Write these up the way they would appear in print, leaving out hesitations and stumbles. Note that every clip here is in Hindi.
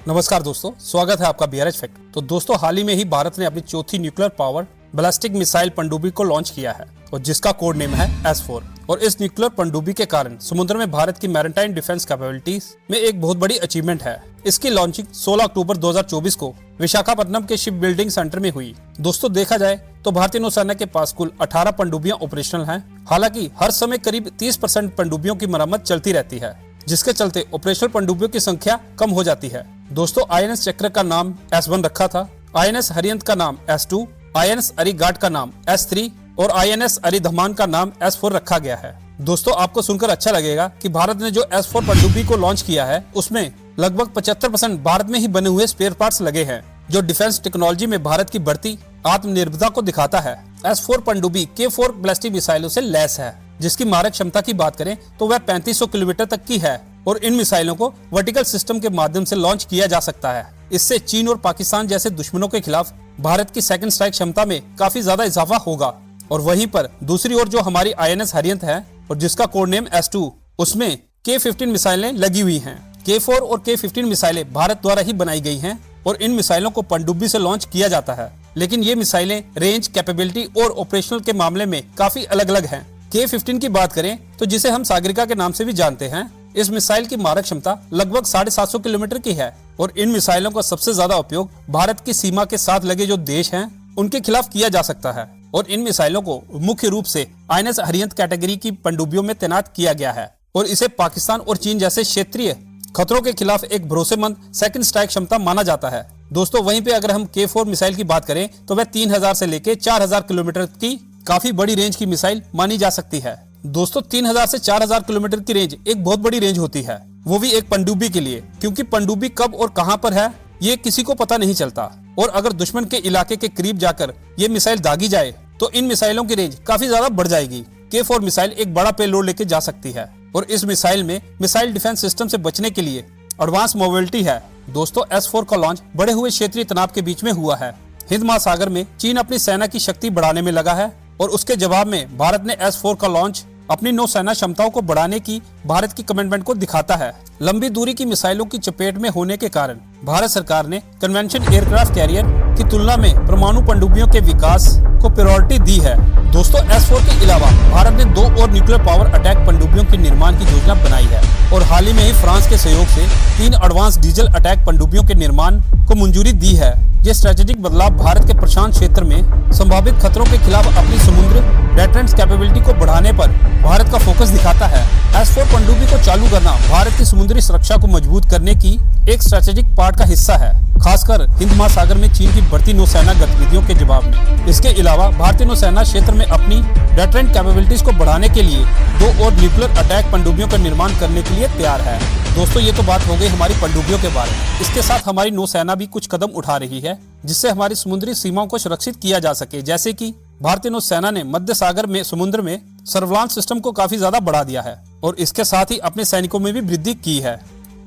नमस्कार दोस्तों, स्वागत है आपका बीआरएच फैक्ट। तो दोस्तों, हाल ही में ही भारत ने अपनी चौथी न्यूक्लियर पावर बैलिस्टिक मिसाइल पनडुब्बी को लॉन्च किया है और जिसका कोड नेम है S4। और इस न्यूक्लियर पनडुब्बी के कारण समुद्र में भारत की मैरीटाइम डिफेंस कैपेबिलिटीज में एक बहुत बड़ी अचीवमेंट है। इसकी लॉन्चिंग 16 अक्टूबर 2024 को विशाखापट्टनम के शिप बिल्डिंग सेंटर में हुई। दोस्तों, देखा जाए तो भारतीय नौसेना के पास कुल 18 पनडुब्बियां ऑपरेशनल हैं। हालांकि हर समय करीब 30% पनडुब्बियों की मरम्मत चलती रहती है, जिसके चलते ऑपरेशनल पनडुब्बियों की संख्या कम हो जाती है। दोस्तों, INS चक्र का नाम S1 रखा था, INS हरियंत का नाम S2, INS अरिघाट का नाम S3 और INS अरिधमान का नाम S4 रखा गया है। दोस्तों, आपको सुनकर अच्छा लगेगा कि भारत ने जो S4 पनडुब्बी को लॉन्च किया है उसमें लगभग 75% भारत में ही बने हुए स्पेयर पार्ट्स लगे हैं, जो डिफेंस टेक्नोलॉजी में भारत की बढ़ती आत्मनिर्भरता को दिखाता है। S4 पनडुब्बी K4 बैलिस्टिक मिसाइलों से लैस है, जिसकी मारक क्षमता की बात करें तो वह 3500 किलोमीटर तक की है और इन मिसाइलों को वर्टिकल सिस्टम के माध्यम से लॉन्च किया जा सकता है। इससे चीन और पाकिस्तान जैसे दुश्मनों के खिलाफ भारत की सेकंड स्ट्राइक क्षमता में काफी ज्यादा इजाफा होगा। और वहीं पर दूसरी ओर जो हमारी INS हरियंत है और जिसका कोड नेम S2, उसमें K15 मिसाइलें लगी हुई हैं। K4 और K15 मिसाइलें भारत द्वारा ही बनाई गई हैं और इन मिसाइलों को पनडुब्बी से लॉन्च किया जाता है। लेकिन ये मिसाइलें रेंज, कैपेबिलिटी और ऑपरेशनल के मामले में काफी अलग अलग हैं। K15 की बात करें तो जिसे हम सागरिका के नाम से भी जानते हैं, इस मिसाइल की मारक क्षमता लगभग 750 किलोमीटर की है और इन मिसाइलों का सबसे ज्यादा उपयोग भारत की सीमा के साथ लगे जो देश हैं उनके खिलाफ किया जा सकता है। और इन मिसाइलों को मुख्य रूप से INS हरियंत कैटेगरी की पनडुब्बियों में तैनात किया गया है और इसे पाकिस्तान और चीन जैसे क्षेत्रीय खतरों के खिलाफ एक भरोसेमंद सेकंड स्ट्राइक क्षमता माना जाता है। दोस्तों, वहीं पे अगर हम K4 मिसाइल की बात करें तो वह 3000 से लेकर 4000 किलोमीटर की काफी बड़ी रेंज की मिसाइल मानी जा सकती है। दोस्तों, 3000 से 4000 किलोमीटर की रेंज एक बहुत बड़ी रेंज होती है, वो भी एक पनडुब्बी के लिए, क्योंकि पनडुब्बी कब और कहां पर है ये किसी को पता नहीं चलता। और अगर दुश्मन के इलाके के करीब जाकर ये मिसाइल दागी जाए तो इन मिसाइलों की रेंज काफी ज्यादा बढ़ जाएगी। K4 मिसाइल एक बड़ा पेलोड लेके जा सकती है और इस मिसाइल में मिसाइल डिफेंस सिस्टम से बचने के लिए एडवांस मोबिलिटी है। दोस्तों, S4 का लॉन्च बढ़े हुए क्षेत्रीय तनाव के बीच में हुआ है। हिंद महासागर में चीन अपनी सेना की शक्ति बढ़ाने में लगा है और उसके जवाब में भारत ने S4 का लॉन्च अपनी नौसेना क्षमताओं को बढ़ाने की भारत की कमिटमेंट को दिखाता है। लंबी दूरी की मिसाइलों की चपेट में होने के कारण भारत सरकार ने कन्वेंशन एयरक्राफ्ट कैरियर की तुलना में परमाणु पनडुब्बियों के विकास को प्रायोरिटी दी है। दोस्तों, S4 के अलावा भारत ने 2 और न्यूक्लियर पावर अटैक पनडुब्बियों के निर्माण की योजना बनाई है और हाल ही में ही फ्रांस के सहयोग से 3 एडवांस डीजल अटैक पनडुब्बियों के निर्माण को मंजूरी दी है। ये स्ट्रेटेजिक बदलाव भारत के प्रशांत क्षेत्र में संभावित खतरों के खिलाफ अपनी समुद्र डिफेंस कैपेबिलिटी को बढ़ाने पर भारत का फोकस दिखाता है। S4 पनडुब्बी को चालू करना भारत की समुद्री सुरक्षा को मजबूत करने की एक स्ट्रेटेजिक पार्ट का हिस्सा है, खासकर हिंद महासागर में चीन की बढ़ती नौसेना गतिविधियों के जवाब में। इसके अलावा भारतीय नौसेना क्षेत्र में अपनी डिफेंस कैपेबिलिटीज को बढ़ाने के लिए 2 और न्यूक्लियर अटैक पनडुब्बियों का निर्माण करने के लिए तैयार है। दोस्तों, ये तो बात हो गई हमारी पनडुब्बियों के बारे में। इसके साथ हमारी नौसेना भी कुछ कदम उठा रही है जिससे हमारी समुद्री सीमाओं को सुरक्षित किया जा सके। जैसे कि भारतीय नौसेना ने मध्य सागर में समुद्र में सर्विलांस सिस्टम को काफी ज्यादा बढ़ा दिया है और इसके साथ ही अपने सैनिकों में भी वृद्धि की है।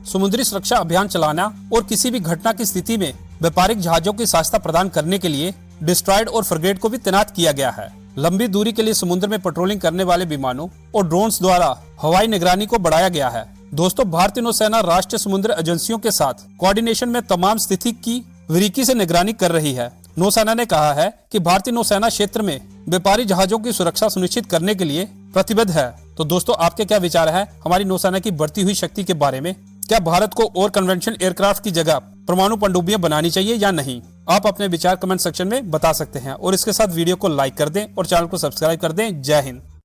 समुद्री सुरक्षा अभियान चलाना और किसी भी घटना की स्थिति में व्यापारिक जहाजों की सहायता प्रदान करने के लिए डिस्ट्रॉयड और फ्रिगेट को भी तैनात किया गया है। लंबी दूरी के लिए समुद्र में पेट्रोलिंग करने वाले विमानों और ड्रोन्स द्वारा हवाई निगरानी को बढ़ाया गया है। दोस्तों, भारतीय नौसेना राष्ट्रीय समुद्र एजेंसियों के साथ कोऑर्डिनेशन में तमाम स्थिति की बारीकी से निगरानी कर रही है। नौसेना ने कहा है कि भारतीय नौसेना क्षेत्र में व्यापारी जहाजों की सुरक्षा सुनिश्चित करने के लिए प्रतिबद्ध है। तो दोस्तों, आपके क्या विचार है हमारी नौसेना की बढ़ती हुई शक्ति के बारे में? क्या भारत को और कन्वेंशन एयरक्राफ्ट की जगह परमाणु पनडुब्बियां बनानी चाहिए या नहीं? आप अपने विचार कमेंट सेक्शन में बता सकते हैं और इसके साथ वीडियो को लाइक कर दें और चैनल को सब्सक्राइब कर दें। जय हिंद।